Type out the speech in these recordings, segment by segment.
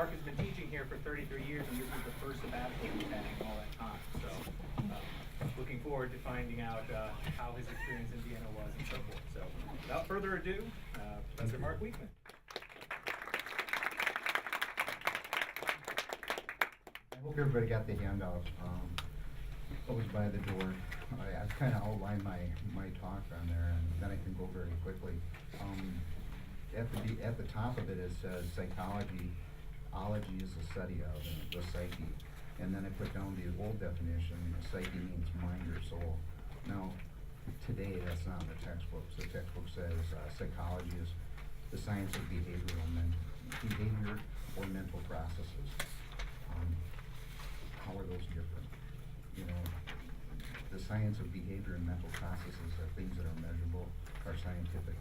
Mark has been teaching here for 33 years, and this is the first sabbatical we've had in all that time. So, looking forward to finding out how his experience in Vienna was and so forth. So, without further ado, Professor Mark Wiechmann. I hope everybody got the handout. It was by the door. I've kind of outlined my talk on there, and then I can go very quickly. At the top of it, it says psychology. Ology is the study of the psyche. And then I put down the old definition. Psyche means mind or soul. Now, today that's not in the textbooks. The textbook says psychology is the science of behavior or mental processes. How are those different? You know, the science of behavior and mental processes are things that are measurable, are scientific.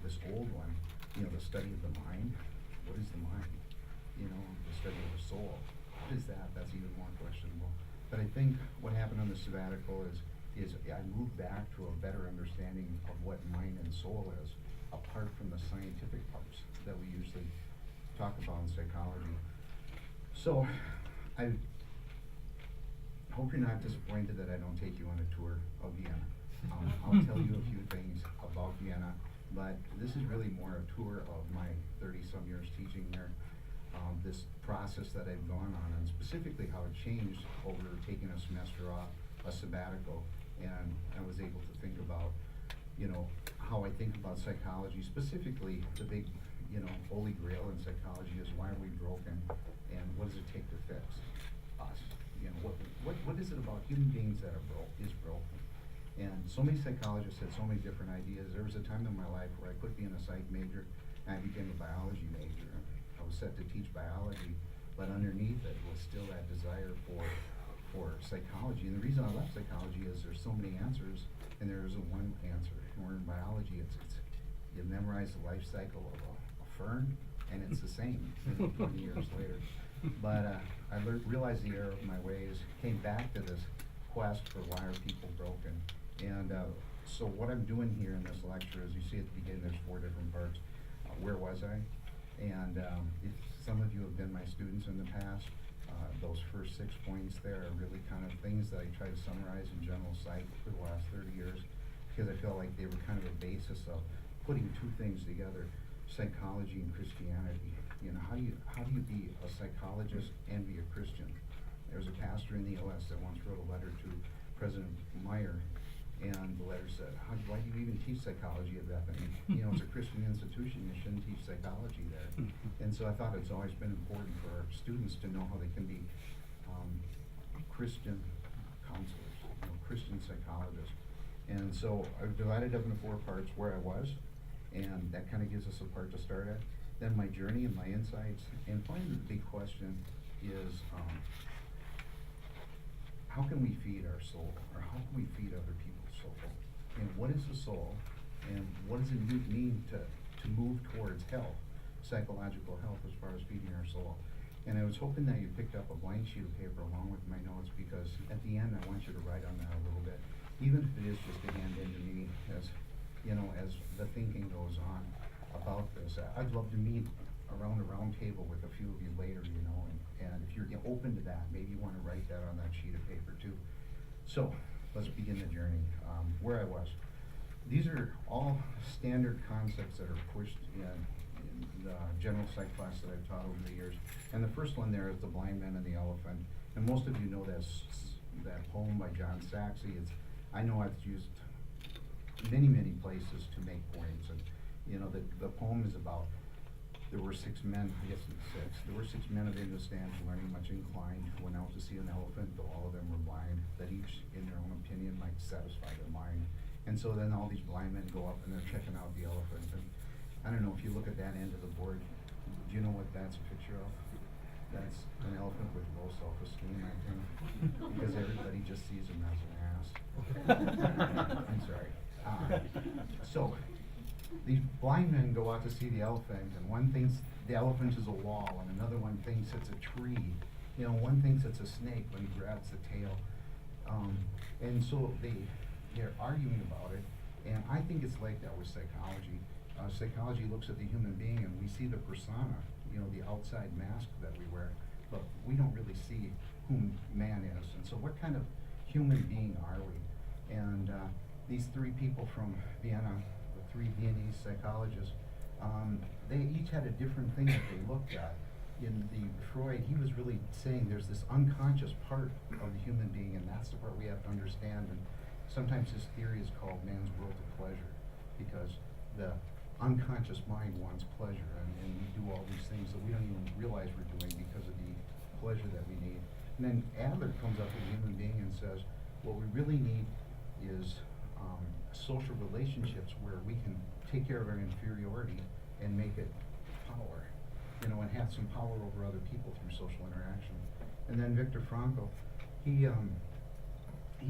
This old one, you know, the study of the mind. What is the mind? You know, the study of the soul. What is that? That's even more questionable. But I think what happened on the sabbatical is I moved back to a better understanding of what mind and soul is, apart from the scientific parts that we usually talk about in psychology. So I hope you're not disappointed that I don't take you on a tour of Vienna. I'll tell you a few things about Vienna, but this is really more a tour of my 30-some years teaching there. This process that I've gone on, and specifically how it changed over taking a semester off, a sabbatical, and I was able to think about, you know, how I think about psychology. Specifically, the big, you know, holy grail in psychology is why are we broken, and what does it take to fix us? You know, what is it about human beings that is broken? And so many psychologists had so many different ideas. There was a time in my life where I quit being a psych major and I became a biology major. I was set to teach biology, but underneath it was still that desire for psychology. And the reason I left psychology is there's so many answers, and there isn't one answer. Or in biology, it's you memorize the life cycle of a fern, and it's the same 20 years later. But I realized the error of my ways, came back to this quest for why are people broken. And so what I'm doing here in this lecture is, you see at the beginning there's 4 different parts. Where was I? And if some of you have been my students in the past, those first 6 points there are really kind of things that I try to summarize in general psych for the last 30 years, because I felt like they were kind of a basis of putting 2 things together, psychology and Christianity. You know, how do you be a psychologist and be a Christian? There was a pastor in the US that once wrote a letter to President Meyer, and the letter said, why do you even teach psychology at Bethany? You know, it's a Christian institution, you shouldn't teach psychology there. And so I thought it's always been important for our students to know how they can be Christian counselors, you know, Christian psychologists. And so I've divided up into 4 parts: where I was, and that kind of gives us a part to start at. Then my journey and my insights, and finally the big question is, how can we feed our soul, or how can we feed other people's soul? And what is the soul, and what does it mean to move towards health, psychological health, as far as feeding our soul? And I was hoping that you picked up a blank sheet of paper along with my notes, because at the end I want you to write on that a little bit, even if it is just to hand in to me, as you know, as the thinking goes on about this. I'd love to meet around a round table with a few of you later, you know, and if you're open to that, maybe you want to write that on that sheet of paper too. So let's begin the journey. Where I was. These are all standard concepts that are pushed in the general psych class that I've taught over the years. And the first one there is the blind man and the elephant. And most of you know that poem by John Saxey. I know I've used many places to make points. And you know, the poem is about, there were 6 men, I guess it's 6. There were 6 men of English stands learning much inclined, who went out to see an elephant, though all of them were blind, that each in their own opinion might satisfy their mind. And so then all these blind men go up and they're checking out the elephant. And I don't know if you look at that end of the board, do you know what that's a picture of? That's an elephant with low self-esteem, I think, because everybody just sees him as an ass. I'm sorry. So these blind men go out to see the elephant, and one thinks the elephant is a wall, and another one thinks it's a tree. You know, one thinks it's a snake when he grabs the tail. And so they're arguing about it, and I think it's like that with psychology. Psychology looks at the human being, and we see the persona. the outside mask that we wear, but we don't really see who man is. And so what kind of human being are we? And these three people from Vienna, the three Viennese psychologists, they each had a different thing that they looked at. In the Freud, he was really saying there's this unconscious part of the human being, and that's the part we have to understand. And sometimes this theory is called man's world of pleasure, because the unconscious mind wants pleasure, and we do all these things that we don't even realize we're doing because of the pleasure that we need. And then Adler comes up with a human being and says, what we really need is social relationships where we can take care of our inferiority and make it power, and have some power over other people through social interaction. And then Viktor Frankl, he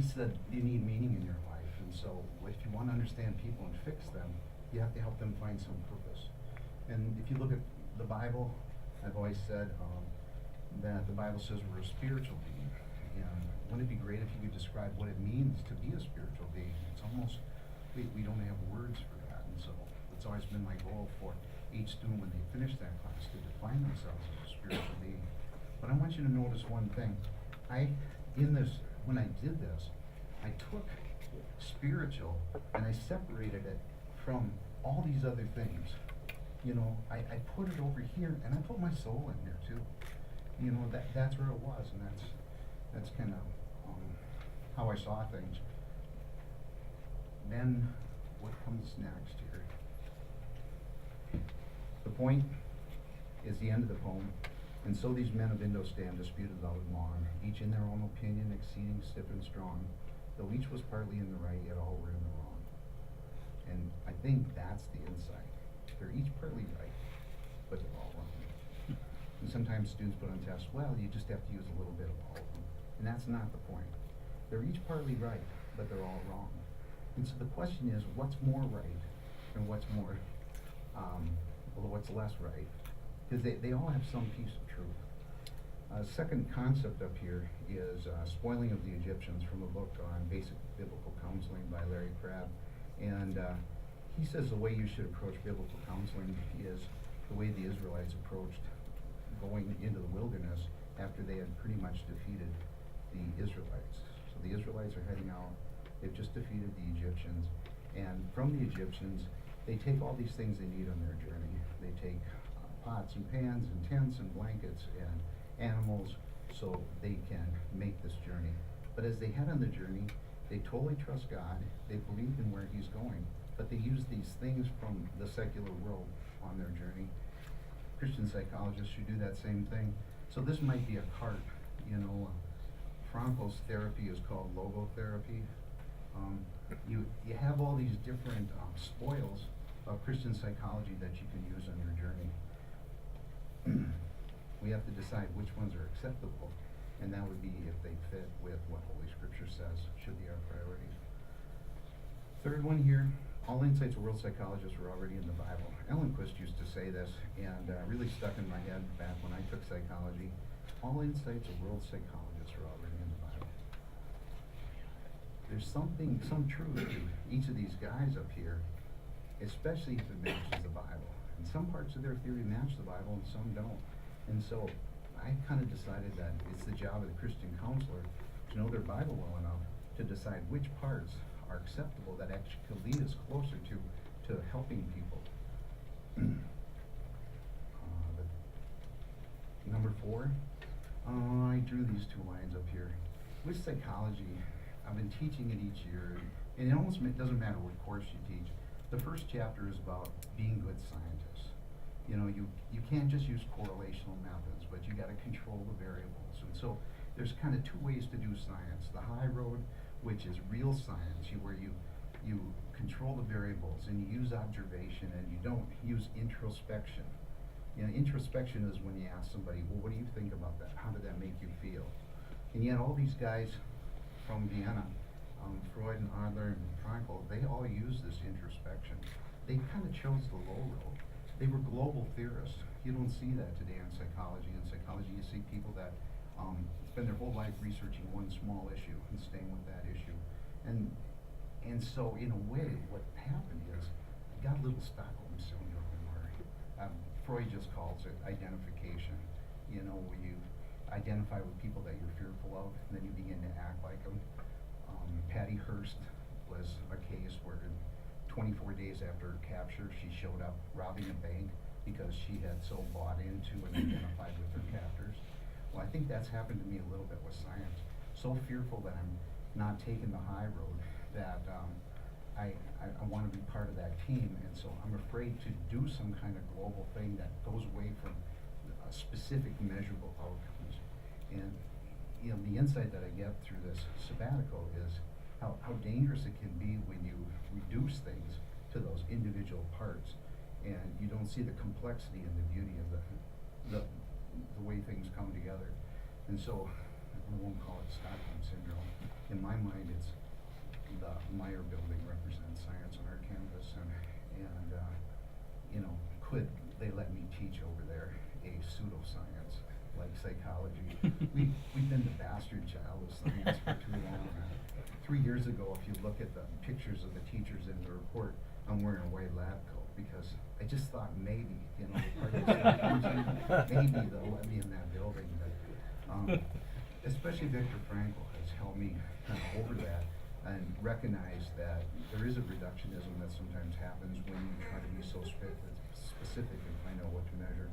said you need meaning in your life, and so if you want to understand people and fix them, you have to help them find some purpose. And if you look at the Bible, I've always said that the Bible says we're a spiritual being, and wouldn't it be great if you could describe what it means to be a spiritual being? It's almost, we don't have words for that, and so it's always been my goal for each student when they finish that class to define themselves as a spiritual being. But I want you to notice one thing. When I did this, I took spiritual and I separated it from all these other things. I put it over here, and I put my soul in there too. That's where it was, and that's kind of how I saw things. Then what comes next here? The point is the end of the poem. And so these men of Indostan disputed loud and long, each in their own opinion exceeding stiff and strong, though each was partly in the right, yet all were in the wrong. And I think that's the insight. They're each partly right, but they're all wrong. And sometimes students put on tests, well, you just have to use a little bit of all of them. And that's not the point. They're each partly right, but they're all wrong. And so the question is, what's more right and what's more, what's less right? Because they all have some piece of truth. Second concept up here is Spoiling of the Egyptians, from a book on basic biblical counseling by Larry Crabb. And he says the way you should approach biblical counseling is the way the Israelites approached going into the wilderness after they had pretty much defeated the Israelites. So the Israelites are heading out. They've just defeated the Egyptians. And from the Egyptians, they take all these things they need on their journey. They take pots and pans and tents and blankets and animals so they can make this journey. But as they head on the journey, they totally trust God. They believe in where He's going, but they use these things from the secular world on their journey. Christian psychologists should do that same thing. So this might be a cart. Frankl's therapy is called logotherapy. You have all these different spoils of Christian psychology that you can use on your journey. We have to decide which ones are acceptable, and that would be if they fit with what Holy Scripture says should be our priorities. Third one here, all insights of world psychologists were already in the Bible. Ellen Quist used to say this, and really stuck in my head back when I took psychology. All insights of world psychologists were already in the Bible. There's some truth to each of these guys up here, especially if it matches the Bible. And some parts of their theory match the Bible and some don't. And so I kind of decided that it's the job of the Christian counselor to know their Bible well enough to decide which parts are acceptable that actually could lead us closer to helping people. Number 4, I drew these 2 lines up here. With psychology, I've been teaching it each year, and it almost doesn't matter what course you teach. The first chapter is about being good scientists. You can't just use correlational methods, but you got to control the variables. And so there's kind of 2 ways to do science. The high road, which is real science, where you control the variables and you use observation and you don't use introspection. Introspection is when you ask somebody, well, what do you think about that? How did that make you feel? And yet all these guys from Vienna, Freud and Adler and Frankl, they all use this introspection. They kind of chose the low road. They were global theorists. You don't see that today in psychology. In psychology, you see people that spend their whole life researching one small issue and staying with that issue. And so, in a way, what happened is, I got a little Stockholm syndrome where Freud just calls it identification. You know, where you identify with people that you're fearful of, and then you begin to act like them. Patty Hearst was a case where 24 days after her capture, she showed up robbing a bank because she had so bought into and identified with her captors. Well, I think that's happened to me a little bit with science. So fearful that I'm not taking the high road that I want to be part of that team, and so I'm afraid to do some kind of global thing that goes away from specific measurable outcomes. And you know, the insight that I get through this sabbatical is how dangerous it can be when you reduce things to those individual parts, and you don't see the complexity and the beauty of the way things come together. And so, I won't call it Stockholm syndrome. In my mind, it's the Meyer building represents science on our campus, and you know, could they let me teach over there a pseudoscience like psychology? We've been the bastard child of science for too long. 3 years ago, if you look at the pictures of the teachers in the report, I'm wearing a white lab coat because I just thought maybe, you know, maybe they'll let me in that building. But, especially Viktor Frankl has helped me kind of over that and recognize that there is a reductionism that sometimes happens when you try to be so specific and find out what to measure.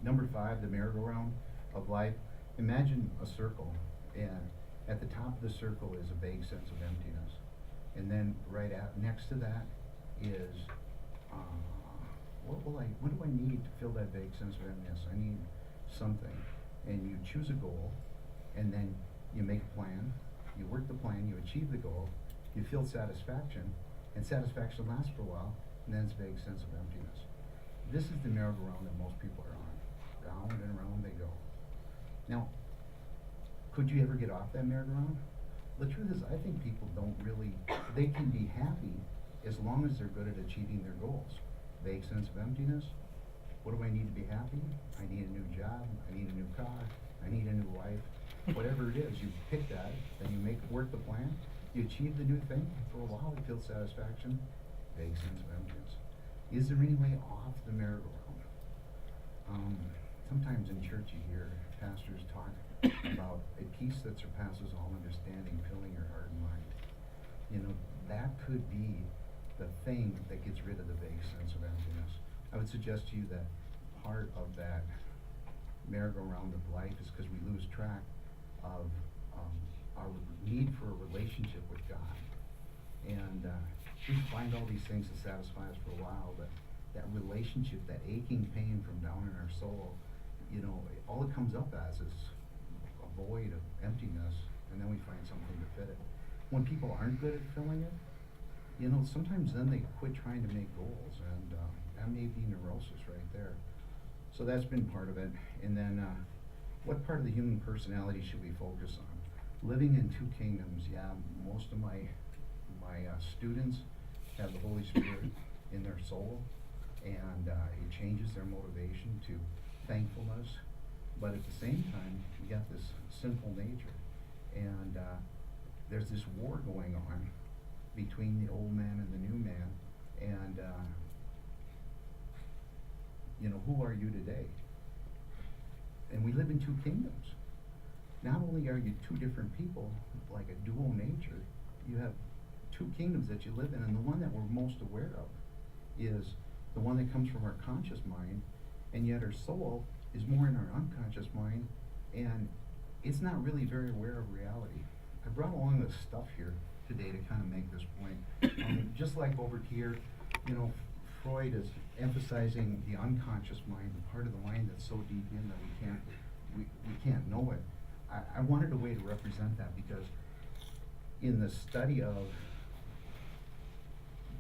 Number 5, the merry-go-round of life. Imagine a circle, and at the top of the circle is a vague sense of emptiness. And then next to that is, what do I need to fill that vague sense of emptiness? I need something. And you choose a goal, and then you make a plan, you work the plan, you achieve the goal, you feel satisfaction, and satisfaction lasts for a while, and then it's a vague sense of emptiness. This is the merry-go-round that most people are on. Round and round they go. Now, could you ever get off that merry-go-round? The truth is, I think people don't really, they can be happy as long as they're good at achieving their goals. Vague sense of emptiness. What do I need to be happy? I need a new job, I need a new car, I need a new wife. Whatever it is, you pick that, then you work the plan, you achieve the new thing, for a while you feel satisfaction, vague sense of emptiness. Is there any way off the merry-go-round? Sometimes in church you hear pastors talk about a peace that surpasses all understanding filling your heart and mind. You know, that could be the thing that gets rid of the vague sense of emptiness. I would suggest to you that part of that merry-go-round of life is because we lose track of our need for a relationship with God. And we find all these things to satisfy us for a while, but that relationship, that aching pain from down in our soul, you know, all it comes up as is a void of emptiness, and then we find something to fit it. When people aren't good at filling it, you know, sometimes then they quit trying to make goals, and that may be neurosis right there. So that's been part of it. And then, what part of the human personality should we focus on? Living in 2 kingdoms. Yeah, most of my students have the Holy Spirit in their soul, and it changes their motivation to thankfulness, but at the same time, you got this sinful nature, and there's this war going on between the old man and the new man, and you know, who are you today? And we live in 2 kingdoms. Not only are you 2 different people, like a dual nature, you have 2 kingdoms that you live in, and the one that we're most aware of is the one that comes from our conscious mind, and yet our soul is more in our unconscious mind, and it's not really very aware of reality. I brought along this stuff here today to kind of make this point. Just like over here, you know, Freud is emphasizing the unconscious mind, the part of the mind that's so deep in that we can't know it. I wanted a way to represent that, because in the study of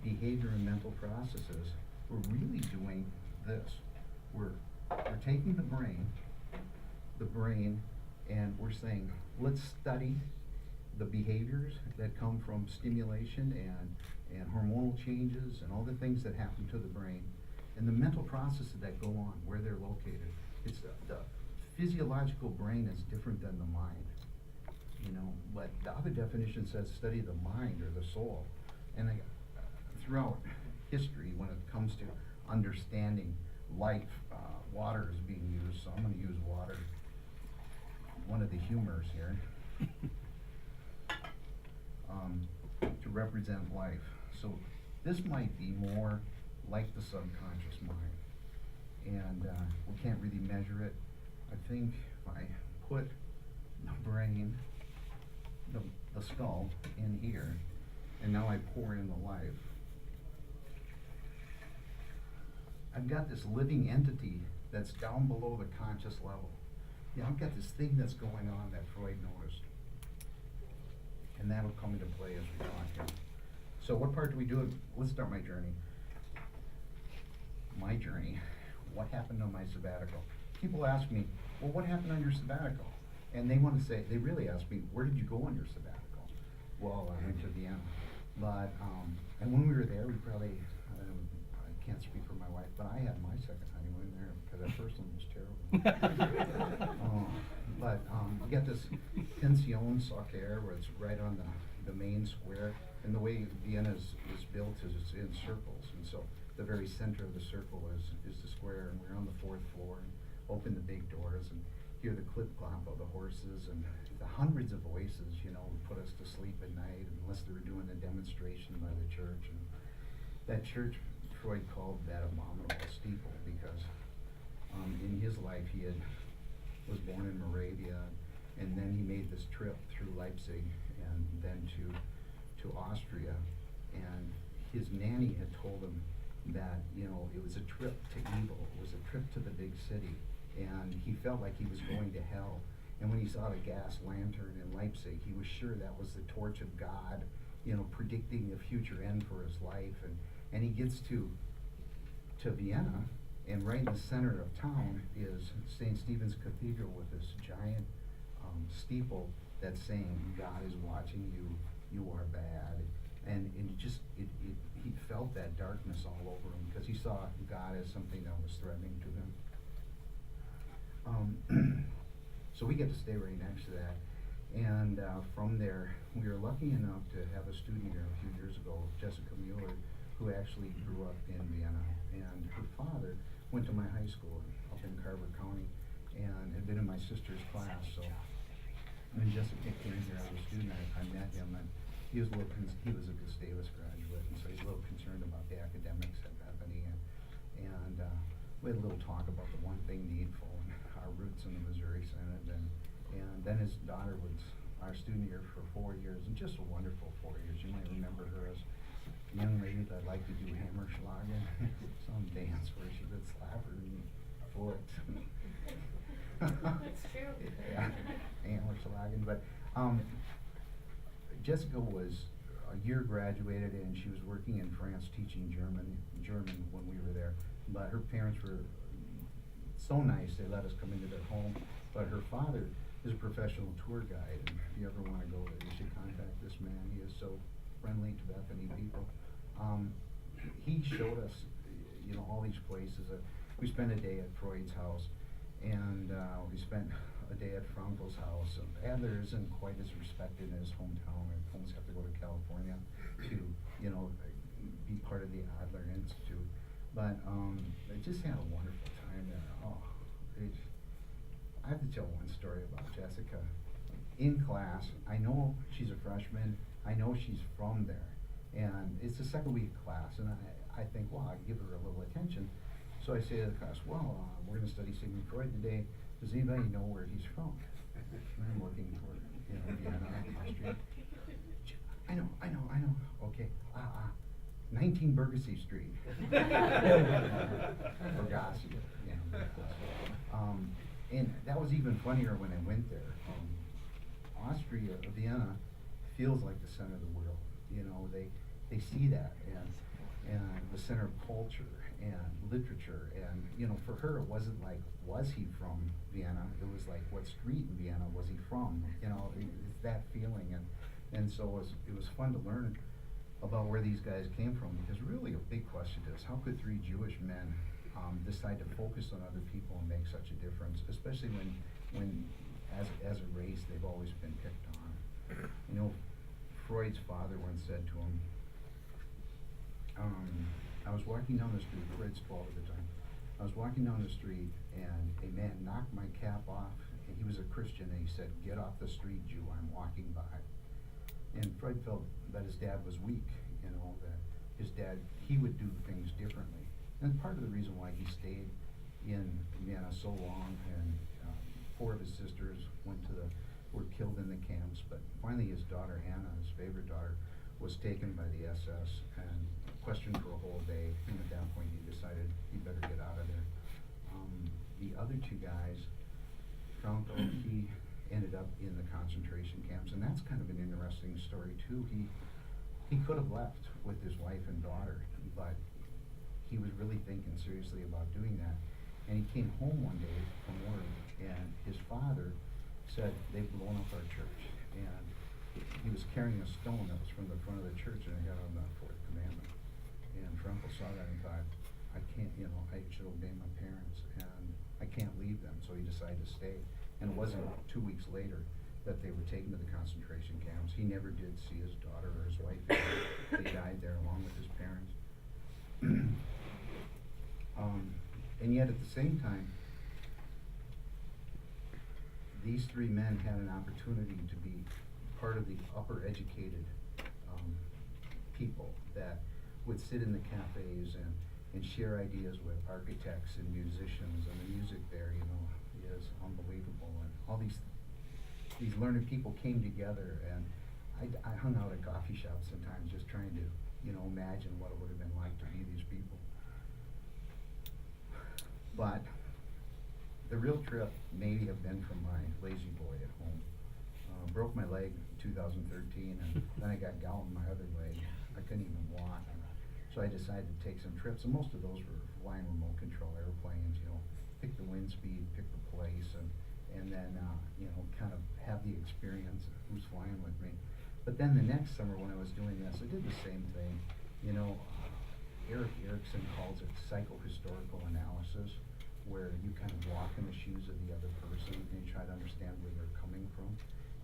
behavior and mental processes, we're really doing this. We're taking the brain, and we're saying, let's study the behaviors that come from stimulation and hormonal changes and all the things that happen to the brain, and the mental processes that go on, where they're located. It's the physiological brain is different than the mind, you know, but the other definition says study the mind or the soul. And throughout history, when it comes to understanding life, water is being used, so I'm gonna use water. One of the humors here, to represent life. So this might be more like the subconscious mind. And we can't really measure it. I think if I put the brain, the skull in here, and now I pour in the life, I've got this living entity that's down below the conscious level. Yeah, I've got this thing that's going on that Freud noticed. And that'll come into play as we talk here. So what part do we do? Let's start my journey. My journey. What happened on my sabbatical? People ask me, well, what happened on your sabbatical? And they want to say, they really ask me, where did you go on your sabbatical? Well, I went to Vienna. But, and when we were there, we probably, I can't speak for my wife, but I had my second honeymoon there because that first one was terrible. We got this Pension Soccer where it's right on the main square. And the way Vienna is built is it's in circles. And so the very center of the circle is the square. And we're on the 4th floor and open the big doors and hear the clip-clop of the horses and the hundreds of voices, you know, would put us to sleep at night unless they were doing a demonstration by the church. And that church, Freud called that abominable steeple because in his life he was born in Moravia, and then he made this trip through Leipzig and then to Austria, and his nanny had told him that, you know, it was a trip to evil, it was a trip to the big city, and he felt like he was going to hell. And when he saw the gas lantern in Leipzig, he was sure that was the torch of God, you know, predicting the future end for his life. And he gets to Vienna, and right in the center of town is St. Stephen's Cathedral with this giant steeple that's saying, God is watching you, you are bad. And he felt that darkness all over him because he saw God as something that was threatening to him. So we get to stay right next to that. And from there, we were lucky enough to have a student here a few years ago, Jessica Mueller, who actually grew up in Vienna. And her father went to my high school up in Carver County and had been in my sister's class. So when Jessica came here as a student, I met him, and he was a Gustavus graduate, and so he's a little concerned about the academics at Bethany. And we had a little talk about the one thing needful and our roots in the Missouri Synod. And then his daughter was our student here for 4 years, and just a wonderful 4 years. You might remember her as a young lady that liked to do Hammerschlagen, some dance where she would slap her foot. That's true. Yeah, Hammerschlagen. But Jessica was a year graduated, and she was working in France teaching German when we were there. But her parents were so nice, they let us come into their home. But her father is a professional tour guide, and if you ever want to go there, you should contact this man. He is so friendly to Bethany people. He showed us, you know, all these places. We spent a day at Freud's house, and we spent a day at Frankel's house. Adler isn't quite as respected in his hometown. I almost have to go to California to, you know, be part of the Adler Institute. But I just had a wonderful time there. I have to tell one story about Jessica. In class, I know she's a freshman. I know she's from there. And it's the second week of class, and I think, well, I'd give her a little attention. So I say to the class, well, we're going to study Sigmund Freud today. Does anybody know where he's from? And I'm looking for, you know, Vienna, Austria. I know. Okay. 19 Bergesi Street. Bergasi, you know. And that was even funnier when I went there. Austria, Vienna, feels like the center of the world. You know, they see that, and the center of culture and literature. And, you know, for her, it wasn't like, was he from Vienna? It was like, what street in Vienna was he from? You know, it's that feeling. And so it was fun to learn about where these guys came from, because really a big question is, how could 3 Jewish men decide to focus on other people and make such a difference, especially when as a race they've always been picked on. You know, Freud's father once said to him, I was walking down the street, Freud's 12 at the time. I was walking down the street and a man knocked my cap off, and he was a Christian, and he said, "Get off the street, Jew, I'm walking by." And Freud felt that his dad was weak, you know, that his dad, he would do things differently. And part of the reason why he stayed in Vienna so long, and 4 of his sisters were killed in the camps, but finally his daughter Hannah, his favorite daughter, was taken by the SS and questioned for a whole day, and at that point he decided he better get out of there. The other 2 guys, Franco, he ended up in the concentration camps, and that's kind of an interesting story too. He could have left with his wife and daughter, but he was really thinking seriously about doing that. And he came home one day from work, and his father said, "They've blown up our church." And he was carrying a stone that was from the front of the church, and it got on the 4th commandment. And Frankel saw that and thought, I can't, you know, I should obey my parents, and I can't leave them. So he decided to stay. And it wasn't 2 weeks later that they were taken to the concentration camps. He never did see his daughter or his wife. They died there along with his parents. And yet at the same time, these 3 men had an opportunity to be part of the upper educated people that would sit in the cafes and share ideas with architects and musicians, and the music there, you know, is unbelievable. And all these learned people came together, and I hung out at coffee shops sometimes just trying to, you know, imagine what it would have been like to be these people. But the real trip maybe have been from my lazy boy at home. Broke my leg in 2013, and then I got gout in my other leg. I couldn't even walk. So I decided to take some trips, and most of those were flying remote control airplanes, you know, pick the wind speed, pick the place, and then, you know, kind of have the experience of who's flying with me. But then the next summer when I was doing this, I did the same thing. You know, Eric Erickson calls it psychohistorical analysis, where you kind of walk in the shoes of the other person and try to understand where they're coming from.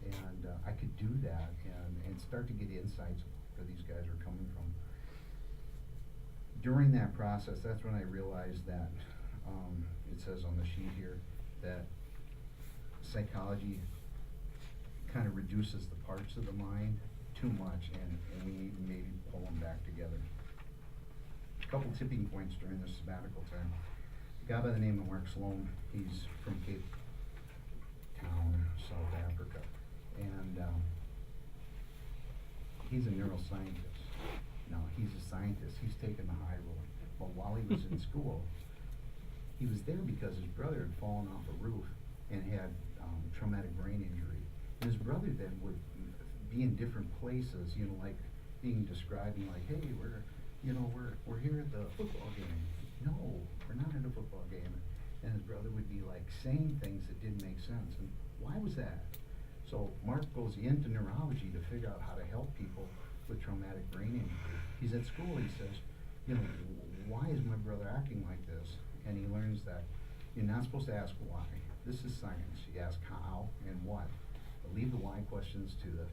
And I could do that and start to get insights where these guys are coming from. During that process, that's when I realized that, it says on the sheet here, that psychology kind of reduces the parts of the mind too much, and we need to maybe pull them back together. A couple tipping points during this sabbatical time. A guy by the name of Mark Sloan, he's from Cape Town, South Africa, and he's a neuroscientist. Now, he's a scientist, he's taken the high road, but while he was in school, he was there because his brother had fallen off a roof and had traumatic brain injury. And his brother then would be in different places, you know, like being describing like, hey, we're here at the football game. No, we're not at a football game. And his brother would be like saying things that didn't make sense. And why was that? So Mark goes into neurology to figure out how to help people with traumatic brain injury. He's at school, he says, you know, why is my brother acting like this? And he learns that you're not supposed to ask why. This is science. You ask how and what. But leave the why questions to the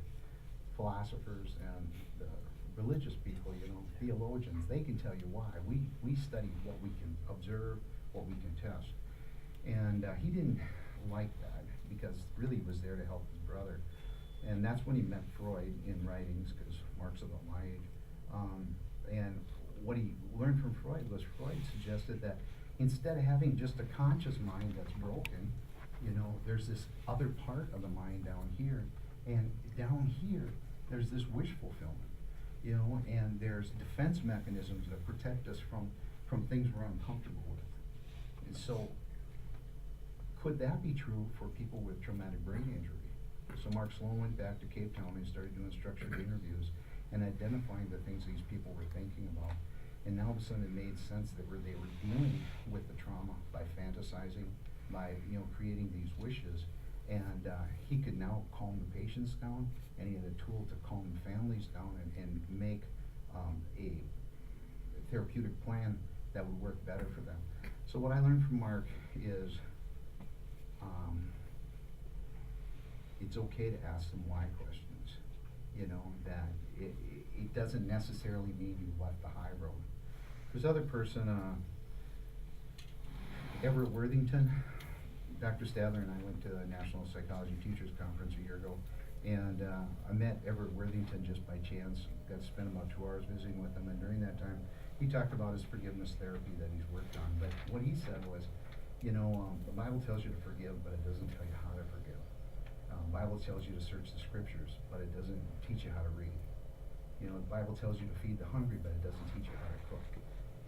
philosophers and the religious people, you know, theologians. They can tell you why. We study what we can observe, what we can test. And he didn't like that because really he was there to help his brother. And that's when he met Freud in writings, because Mark's about my age. And what he learned from Freud was Freud suggested that instead of having just a conscious mind that's broken, you know, there's this other part of the mind down here. And down here, there's this wish fulfillment, you know, and there's defense mechanisms that protect us from things we're uncomfortable with. And so, could that be true for people with traumatic brain injury? So Mark Sloan went back to Cape Town and started doing structured interviews and identifying the things these people were thinking about. And now all of a sudden it made sense that they were dealing with the trauma by fantasizing, by, you know, creating these wishes. And he could now calm the patients down, and he had a tool to calm the families down and make a therapeutic plan that would work better for them. So what I learned from Mark is it's okay to ask some why questions. you know, that it doesn't necessarily mean you left the high road. This other person, Everett Worthington, Dr. Stadler and I went to the National Psychology Teachers Conference a year ago, and I met Everett Worthington just by chance. Got to spend about 2 hours visiting with him, and during that time, he talked about his forgiveness therapy that he's worked on. But what he said was, you know, the Bible tells you to forgive, but it doesn't tell you how to forgive. Bible tells you to search the scriptures, but it doesn't teach you how to read. You know, the Bible tells you to feed the hungry, but it doesn't teach you how to cook.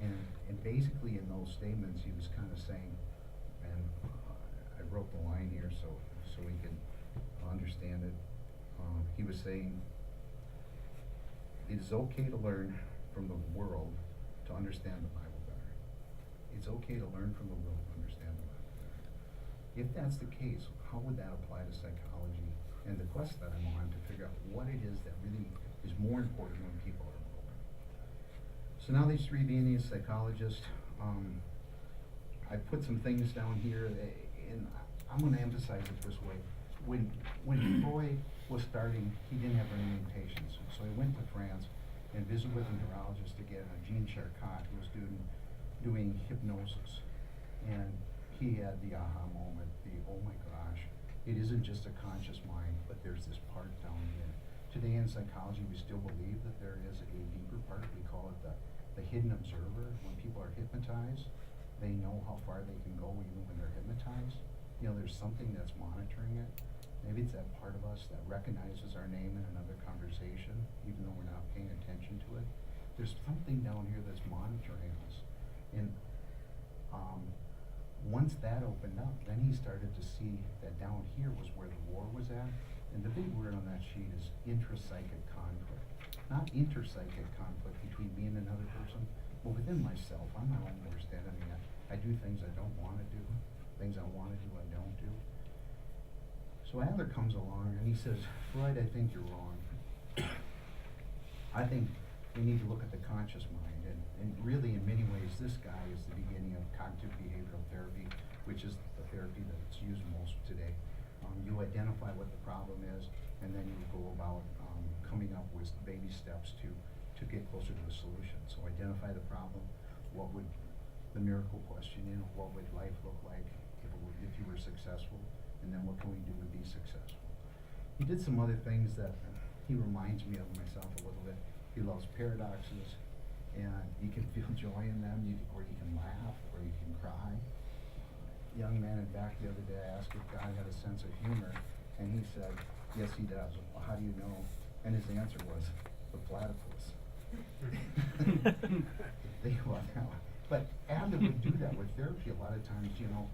And basically in those statements, he was kind of saying, and I wrote the line here so we can understand it. He was saying, it is okay to learn from the world to understand the Bible better. It's okay to learn from the world to understand the Bible better. If that's the case, how would that apply to psychology and the quest that I'm on to figure out what it is that really is more important when people are growing? So now these 3 Viennese psychologists, I put some things down here, and I'm going to emphasize it this way. When Freud was starting, he didn't have very many patients, so he went to France and visited with a neurologist again, Jean Charcot, who was doing hypnosis, and he had the aha moment, oh my gosh, it isn't just a conscious mind, but there's this part down here. Today in psychology, we still believe that there is a deeper part. We call it the hidden observer. When people are hypnotized, they know how far they can go even when they're hypnotized. You know, there's something that's monitoring it. Maybe it's that part of us that recognizes our name in another conversation, even though we're not paying attention to it. There's something down here that's monitoring us. And once that opened up, then he started to see that down here was where the war was at. And the big word on that sheet is intrapsychic conflict. Not interpsychic conflict between me and another person, but within myself. I'm my own worst enemy. I do things I don't want to do. Things I want to do, I don't do. So Adler comes along and he says, Freud, I think you're wrong. I think we need to look at the conscious mind. And really, in many ways, this guy is the beginning of cognitive behavioral therapy, which is the therapy that's used most today. You identify what the problem is, and then you go about coming up with baby steps to get closer to a solution. So identify the problem. What would the miracle question, you know, what would life look like if you were successful? And then what can we do to be successful? He did some other things that he reminds me of myself a little bit. He loves paradoxes, and you can feel joy in them, or you can laugh, or you can cry. Young man in back the other day asked if God had a sense of humor, and he said, yes, he does. Well, how do you know? And his answer was, the platypus. Think about that one. But Adler would do that with therapy a lot of times. You know,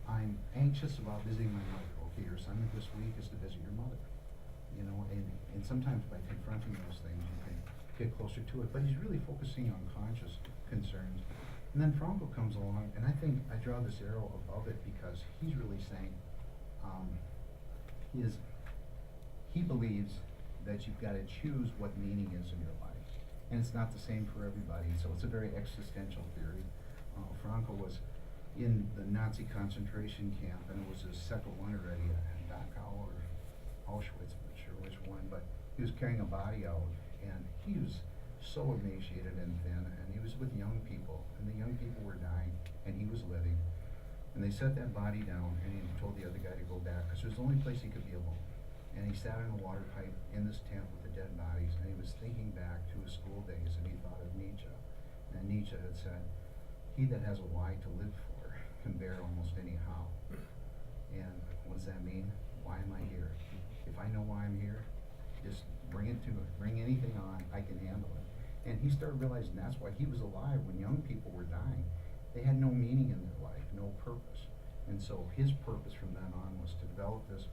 I'm anxious about visiting my mother. Okay, your assignment this week is to visit your mother. You know, and sometimes by confronting those things, you can get closer to it. But he's really focusing on conscious concerns. And then Frankl comes along, and I think I draw this arrow above it because he's really saying he believes that you've got to choose what meaning is in your life. And it's not the same for everybody, so it's a very existential theory. Frankl was in the Nazi concentration camp, and it was his second one already at Dachau or Auschwitz, I'm not sure which one, but he was carrying a body out, and he was so emaciated and thin, and he was with young people, and the young people were dying, and he was living. And they set that body down, and he told the other guy to go back, because it was the only place he could be alone. And he sat in a water pipe in this tent with the dead bodies, and he was thinking back to his school days, and he thought of Nietzsche. And Nietzsche had said, he that has a why to live for can bear almost any how. And what does that mean? Why am I here? If I know why I'm here, just bring it to it. Bring anything on, I can handle it. And he started realizing that's why he was alive when young people were dying. They had no meaning in their life, no purpose. And so his purpose from then on was to develop this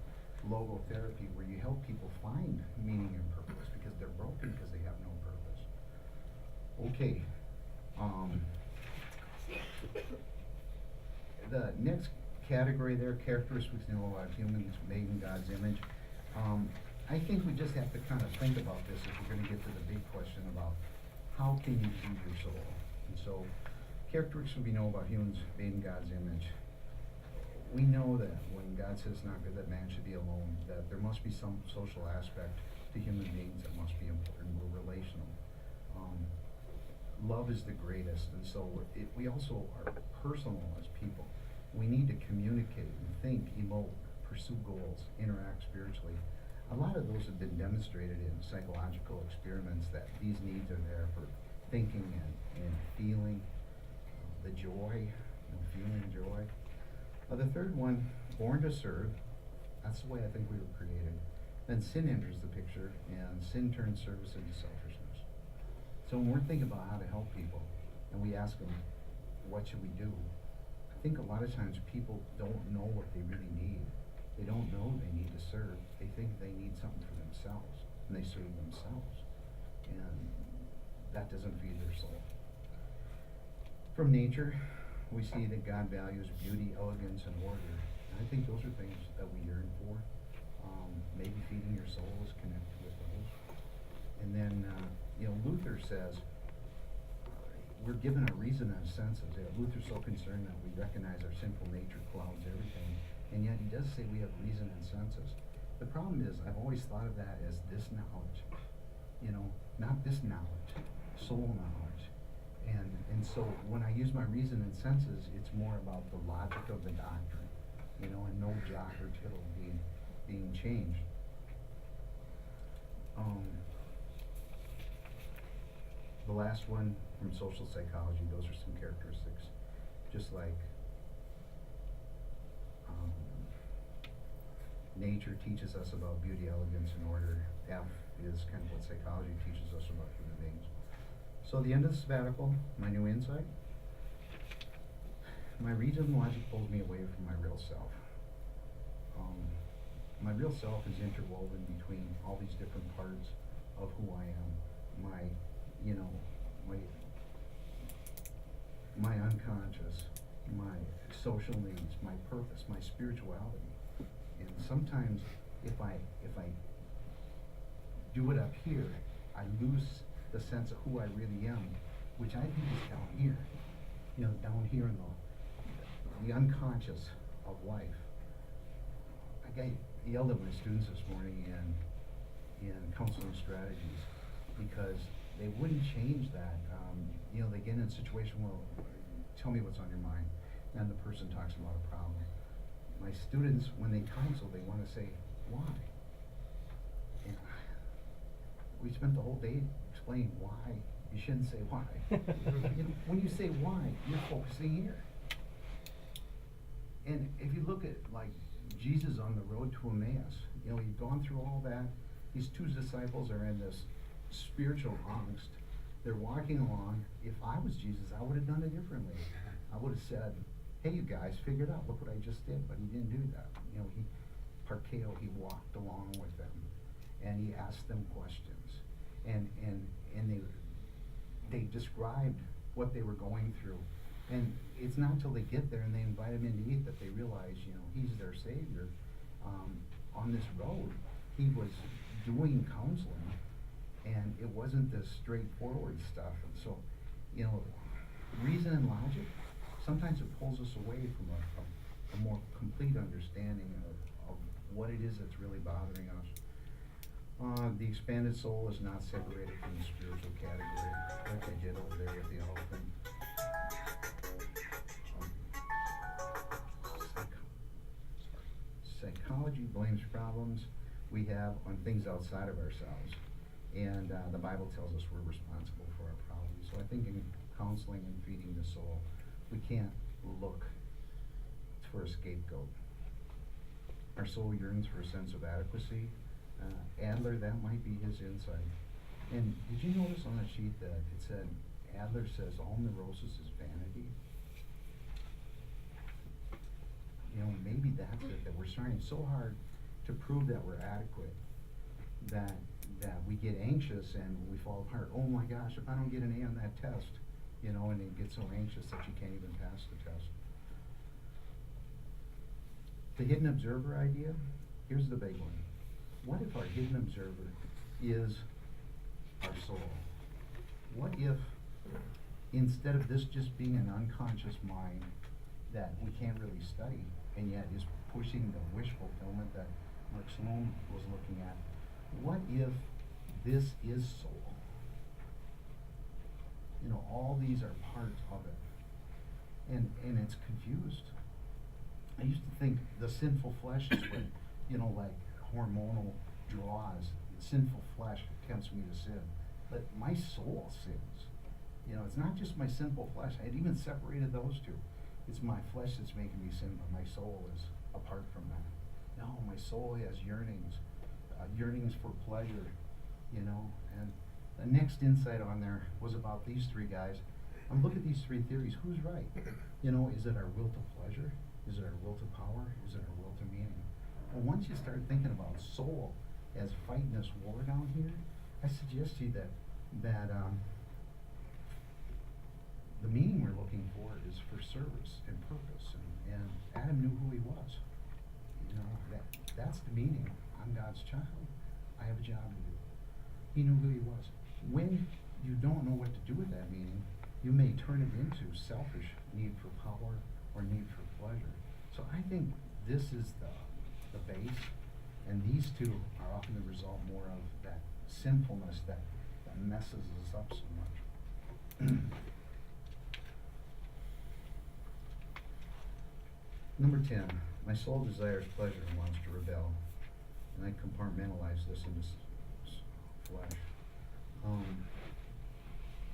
logotherapy where you help people find meaning and purpose because they're broken because they have no purpose. Okay. The next category there, characteristics we know about humans made in God's image. I think we just have to kind of think about this if we're going to get to the big question about how can you feed your soul. And so, characteristics we know about humans made in God's image. We know that when God says it's not good that man should be alone, that there must be some social aspect to human beings that must be important. We're relational. Love is the greatest, and so we also are personal as people. We need to communicate and think, emote, pursue goals, interact spiritually. A lot of those have been demonstrated in psychological experiments, that these needs are there for thinking and feeling the joy, feeling joy. The third one, born to serve. That's the way I think we were created. Then sin enters the picture, and sin turns service into selfishness. So when we're thinking about how to help people, and we ask them, what should we do? I think a lot of times people don't know what they really need. They don't know they need to serve. They think they need something for themselves, and they serve themselves. And that doesn't feed their soul. From nature, we see that God values beauty, elegance, and order. And I think those are things that we yearn for. Maybe feeding your soul is connected with those. And then, Luther says, we're given a reason and a senses. Luther's so concerned that we recognize our sinful nature clouds everything, and yet he does say we have reason and senses. The problem is, I've always thought of that as this knowledge, not this knowledge, soul knowledge. And so when I use my reason and senses, it's more about the logic of the doctrine, and no jot or tittle being changed. The last one from social psychology, those are some characteristics. Just like nature teaches us about beauty, elegance, and order, F is kind of what psychology teaches us about human beings. So the end of the sabbatical, my new insight, my reason and logic pulls me away from my real self. My real self is interwoven between all these different parts of who I am. My unconscious, my social needs, my purpose, my spirituality. And sometimes if I do it up here, I lose the sense of who I really am, which I think is down here. Down here in the unconscious of life. I yelled at my students this morning in counseling strategies because they wouldn't change that. They get in a situation where, tell me what's on your mind, and the person talks about a problem. My students, when they counsel, they want to say, why? And we spent the whole day explaining why. You shouldn't say why. When you say why, you're focusing here. And if you look at, like, Jesus on the road to Emmaus, he'd gone through all that. These two disciples are in this spiritual angst. They're walking along. If I was Jesus, I would have done it differently. I would have said, hey, you guys, figure it out. Look what I just did. But he didn't do that. He walked along with them, and he asked them questions. And they described what they were going through. And it's not until they get there and they invite him in to eat that they realize, he's their savior. On this road, he was doing counseling, and it wasn't this straightforward stuff. And so, reason and logic, sometimes it pulls us away from a more complete understanding of what it is that's really bothering us. The expanded soul is not separated from the spiritual category, like I did over there with the elephant. Psychology blames problems we have on things outside of ourselves, and the Bible tells us we're responsible for our problems. So I think in counseling and feeding the soul, we can't look for a scapegoat. Our soul yearns for a sense of adequacy. Adler, that might be his insight. And did you notice on the sheet that it said, Adler says all neurosis is vanity? Maybe that's it, that we're trying so hard to prove that we're adequate, that we get anxious and we fall apart. Oh my gosh, if I don't get an A on that test, and you get so anxious that you can't even pass the test. The hidden observer idea, here's the big one. What if our hidden observer is our soul? What if, instead of this just being an unconscious mind that we can't really study, and yet is pushing the wish fulfillment that Mark Sloan was looking at, what if this is soul? You know, all these are parts of it. And it's confused. I used to think the sinful flesh is what, you know, like hormonal draws. Sinful flesh tempts me to sin. But my soul sins. You know, it's not just my sinful flesh. I had even separated those two. It's my flesh that's making me sin, but my soul is apart from that. No, my soul has yearnings. Yearnings for pleasure, you know. And the next insight on there was about these three guys. I'm looking at these three theories. Who's right? You know, is it our will to pleasure? Is it our will to power? Is it our will to meaning? Well, once you start thinking about soul as fighting this war down here, I suggest to you that the meaning we're looking for is for service and purpose. And Adam knew who he was. You know, that's the meaning. I'm God's child. I have a job to do. He knew who he was. When you don't know what to do with that meaning, you may turn it into selfish need for power or need for pleasure. So I think this is the base, and these two are often the result more of that sinfulness that messes us up so much. Number 10, my soul desires pleasure and wants to rebel. And I compartmentalize this in this flesh.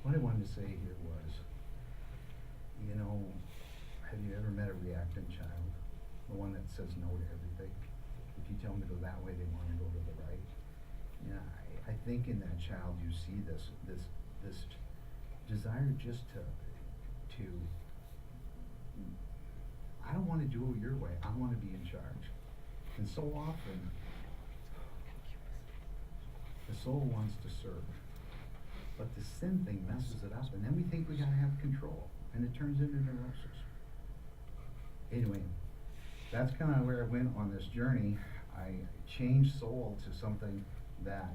What I wanted to say here was, you know, have you ever met a reactant child? The one that says no to everything? If you tell them to go that way, they want to go to the right. Yeah, I think in that child you see this desire just to I don't want to do it your way. I want to be in charge. And so often, the soul wants to serve. But the sin thing messes it up. And then we think we got to have control. And it turns into neurosis. Anyway, that's kind of where I went on this journey. I changed soul to something that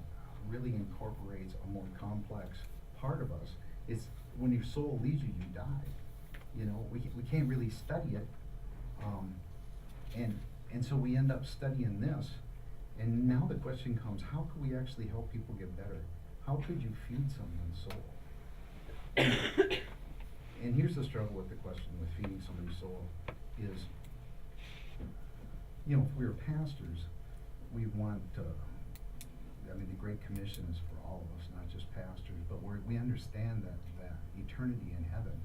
really incorporates a more complex part of us. It's when your soul leaves you, you die. You know, we can't really study it. And so we end up studying this. And now the question comes, how could we actually help people get better? How could you feed someone's soul? And here's the struggle with the question with feeding somebody's soul is, you know, if we were pastors, we want to, I mean, the Great Commission is for all of us, not just pastors, but we understand that eternity in heaven,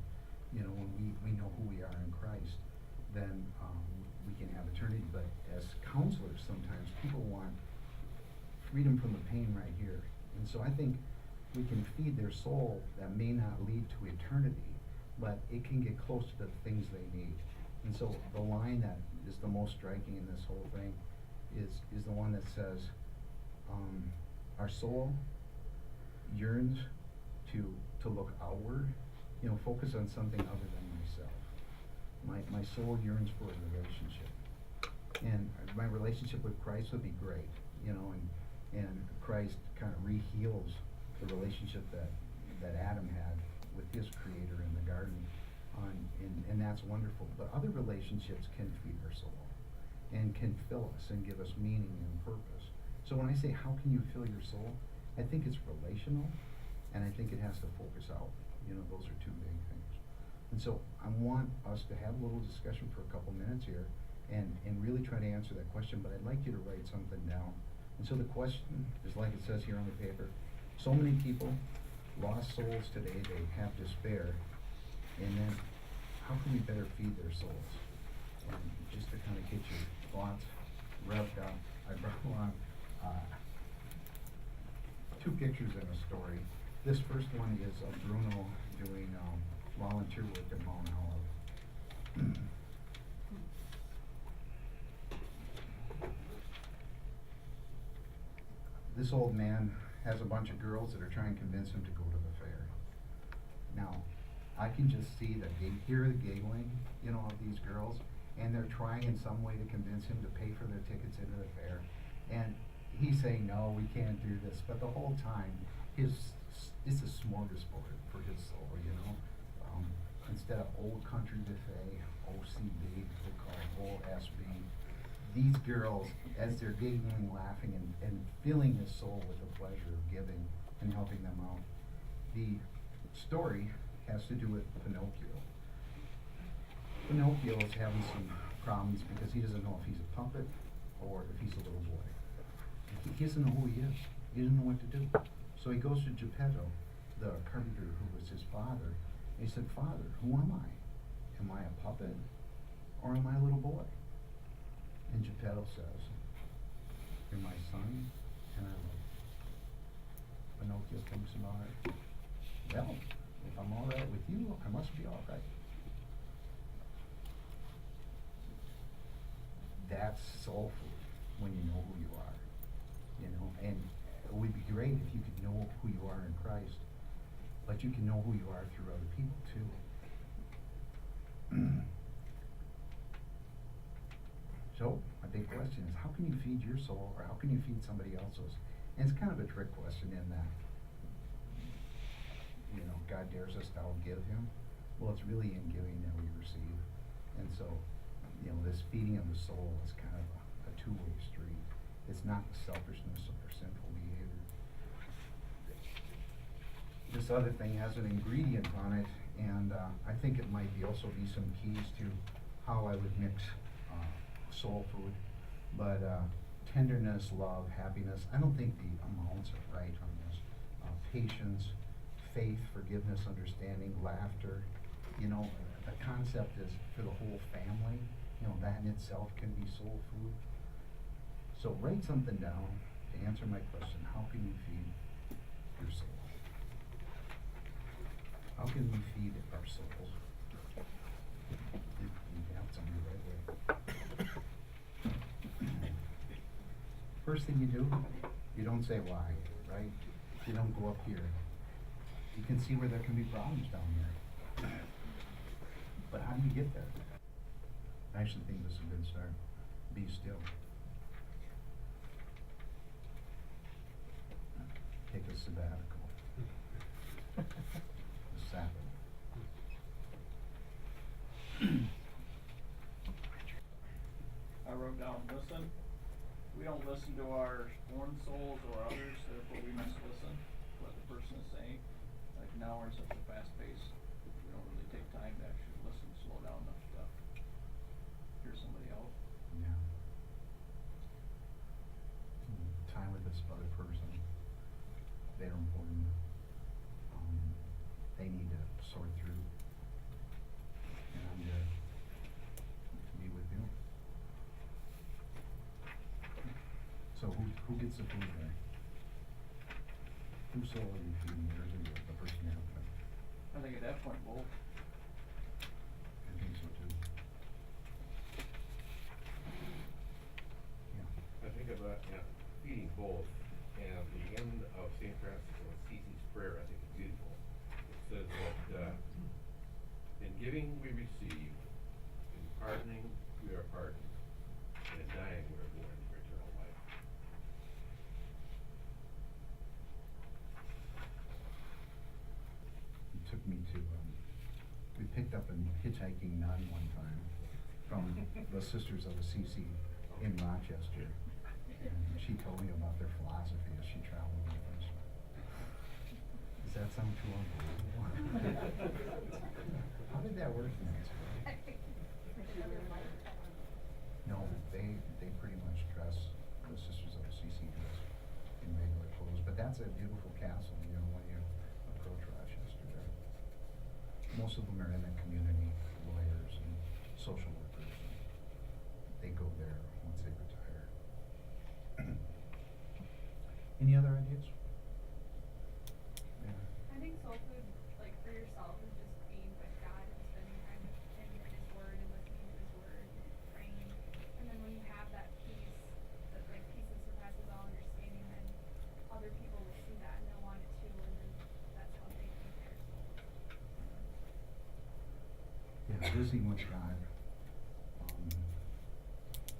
you know, when we know who we are in Christ, then we can have eternity. But as counselors, sometimes people want freedom from the pain right here. And so I think we can feed their soul that may not lead to eternity, but it can get close to the things they need. And so the line that is the most striking in this whole thing is the one that says, our soul yearns to look outward, you know, focus on something other than myself. My soul yearns for a relationship. And my relationship with Christ would be great, you know, and Christ kind of re-heals the relationship that Adam had with his creator in the garden. And that's wonderful. But other relationships can feed our soul and can fill us and give us meaning and purpose. So when I say, how can you fill your soul? I think it's relational, and I think it has to focus out. You know, those are two big things. And so I want us to have a little discussion for a couple minutes here and really try to answer that question, but I'd like you to write something down. And so the question is like it says here on the paper. So many people, lost souls today, they have despair. And then how can we better feed their souls? And just to kind of get your thoughts revved up, I brought along two pictures and a story. This first one is of Bruno doing volunteer work at Mount Olive. This old man has a bunch of girls that are trying to convince him to go to the fair. Now, I can just see hear the giggling, you know, of these girls, and they're trying in some way to convince him to pay for their tickets into the fair. And he's saying, no, we can't do this. But the whole time, it's a smorgasbord for his soul, you know. Instead of Old Country Buffet, OCB, we call it OSB. these girls, as they're giggling, laughing, and filling his soul with the pleasure of giving and helping them out. The story has to do with Pinocchio. Pinocchio is having some problems because he doesn't know if he's a puppet or if he's a little boy. He doesn't know who he is. He doesn't know what to do. So he goes to Geppetto, the carpenter who was his father, and he said, "Father, who am I? Am I a puppet or am I a little boy?" And Geppetto says, "You're my son, and I love you." Pinocchio thinks about it. "Well, if I'm all right with you, I must be all right." That's soul food, when you know who you are, you know, and it would be great if you could know who you are in Christ, but you can know who you are through other people too. So, my big question is, how can you feed your soul, or how can you feed somebody else's? And it's kind of a trick question in that, you know, God dares us to outgive him. Well, it's really in giving that we receive. And so, you know, this feeding of the soul is kind of a two-way street. It's not the selfishness or sinful behavior. This other thing has an ingredient on it, and I think it might also be some keys to how I would mix soul food. But tenderness, love, happiness, I don't think the amounts are right on this. Patience, faith, forgiveness, understanding, laughter. You know, the concept is for the whole family. You know, that in itself can be soul food. So write something down to answer my question. How can you feed your soul? How can we feed our souls? You have somebody right away. First thing you do, you don't say why, right? You don't go up here. You can see where there can be problems down there. But how do you get there? I actually think this is a good start. Be still. Take a sabbatical. A Sabbath. I wrote down, listen. We don't listen to our own souls or others, therefore we must listen to what the person is saying. Like now we're in such a fast pace, we don't really take time to actually listen, slow down enough to hear somebody out. Yeah. Time with this other person. They're important. They need to sort through. And I'm there to be with you. So who gets the food there? Whose soul are you feeding? Yours or the person you're helping? I think at that point, both. I think so too. Yeah. I think about, feeding both, and the end of St. Francis of Assisi's prayer, I think is beautiful. It says that, in giving we receive, in pardoning we are pardoned, and in dying we are born for eternal life. It took me to, we picked up a hitchhiking nun one time from the Sisters of Assisi in Rochester. And she told me about their philosophy as she traveled with us. Does that sound too unbelievable? How did that work in this way? No, they pretty much dress, the Sisters of Assisi dress in regular clothes, but that's a beautiful castle, you know, when you approach Rochester there. Most of them are in the community, lawyers and social workers. They go there once they retire. Any other ideas? Yeah. I think soul food, like for yourself, is just being with God and spending time with Him and His Word and listening to His Word and praying. And then when you have that peace, that like peace that surpasses all understanding, then other people will see that and they'll want it too, and then that's how they feed their souls. Yeah, visiting with God.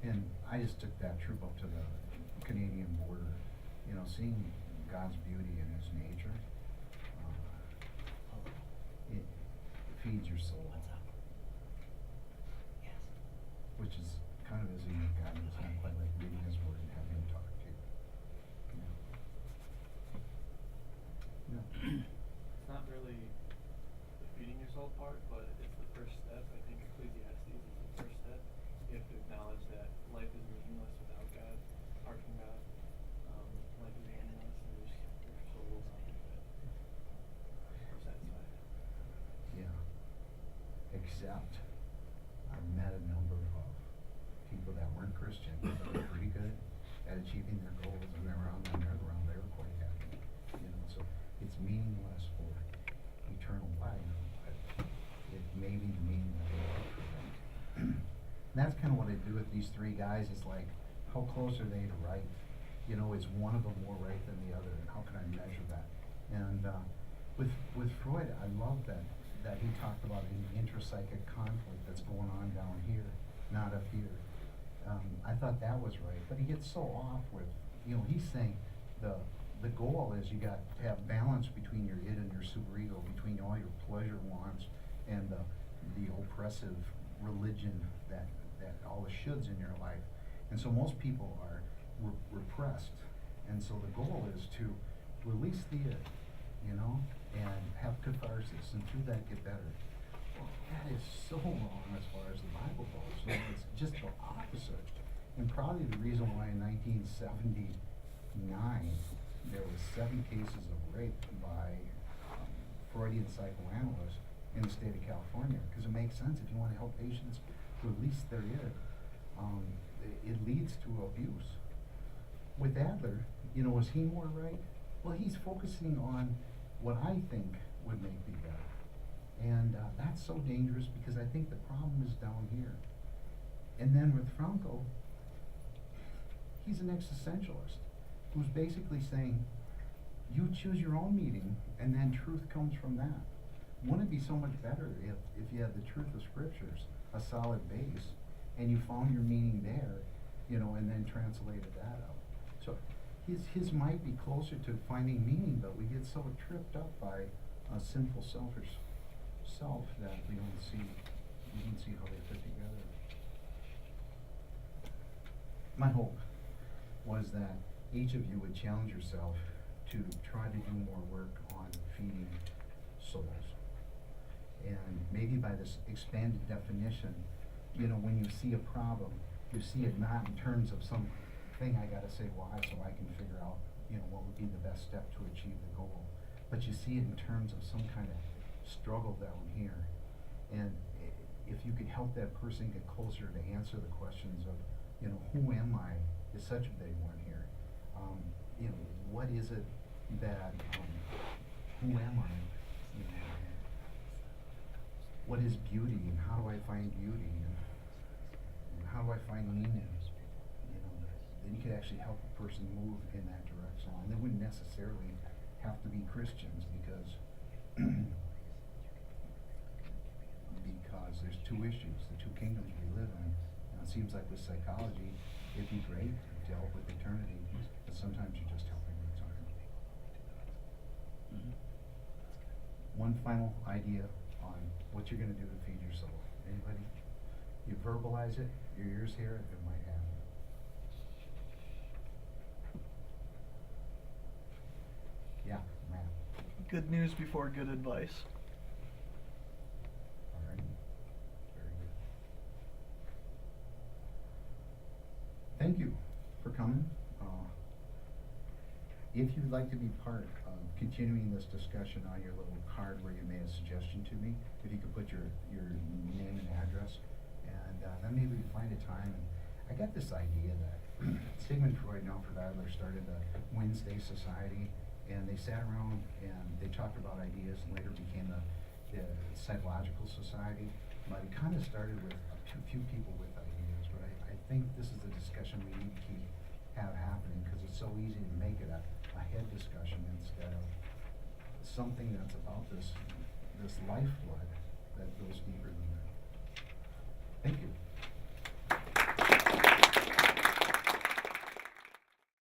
And I just took that trip up to the Canadian border, you know, seeing God's beauty in His nature. It feeds your soul. Which is kind of is a unique guy, but it's not quite like reading his word and having him talk to you. Yeah. It's not really the feeding yourself part, but it's the first step. I think Ecclesiastes is the first step. You have to acknowledge that life is meaningless without God, apart from God. Life is meaningless, and your soul will not be fed or satisfied. Yeah. Except I've met a number of people that weren't Christian, but were pretty good at achieving their goals, and they were quite happy. You know, so it's meaningless for eternal life, but it may be the meaning of life for them. And that's kind of what I do with these three guys. It's like, how close are they to right? You know, is one of them more right than the other, and how can I measure that? And with Freud, I love that he talked about an intrapsychic conflict that's going on down here, not up here. I thought that was right, but he gets so off with, you know, he's saying the goal is you got to have balance between your id and your superego, between all your pleasure wants and the oppressive religion that all the shoulds in your life. And so most people are repressed, and so the goal is to release the id, you know, and have catharsis, and through that get better. Well, that is so wrong as far as the Bible goes. So it's just the opposite. And probably the reason why in 1979 there was 7 cases of rape by Freudian psychoanalysts in the state of California, because it makes sense if you want to help patients release their id. It leads to abuse. With Adler, you know, is he more right? Well, he's focusing on what I think would make me better. And that's so dangerous, because I think the problem is down here. And then with Franco, he's an existentialist who's basically saying, you choose your own meaning, and then truth comes from that. Wouldn't it be so much better if you had the truth of scriptures, a solid base, and you found your meaning there, you know, and then translated that out? So his might be closer to finding meaning, but we get so tripped up by a sinful, selfish self that we don't see how they fit together. My hope was that each of you would challenge yourself to try to do more work on feeding souls. And maybe by this expanded definition, you know, when you see a problem, you see it not in terms of some thing I gotta say why so I can figure out, you know, what would be the best step to achieve the goal. But you see it in terms of some kind of struggle down here. And if you could help that person get closer to answer the questions of, you know, who am I, is such a big one here. You know, what is it that, who am I? You know, what is beauty, and how do I find beauty, and how do I find meaning? You know, then you could actually help a person move in that direction. And they wouldn't necessarily have to be Christians, because there's 2 issues, the 2 kingdoms we live in. And it seems like with psychology, it'd be great to help with eternity, but sometimes you're just helping with time. One final idea on what you're gonna do to feed your soul. Anybody? You verbalize it, your ears hear it, it might happen. Yeah, Matt. Good news before good advice. All right. Very good. Thank you for coming. If you'd like to be part of continuing this discussion on your little card where you made a suggestion to me, if you could put your name and address, and then maybe we find a time. And I got this idea that Sigmund Freud and Alfred Adler started the Wednesday Society, and they sat around and they talked about ideas, and later became the Psychological Society. But it kind of started with a few people with ideas. But I think this is a discussion we need to have happening, because it's so easy to make it a head discussion instead of something that's about this lifeblood that goes deeper than that. Thank you.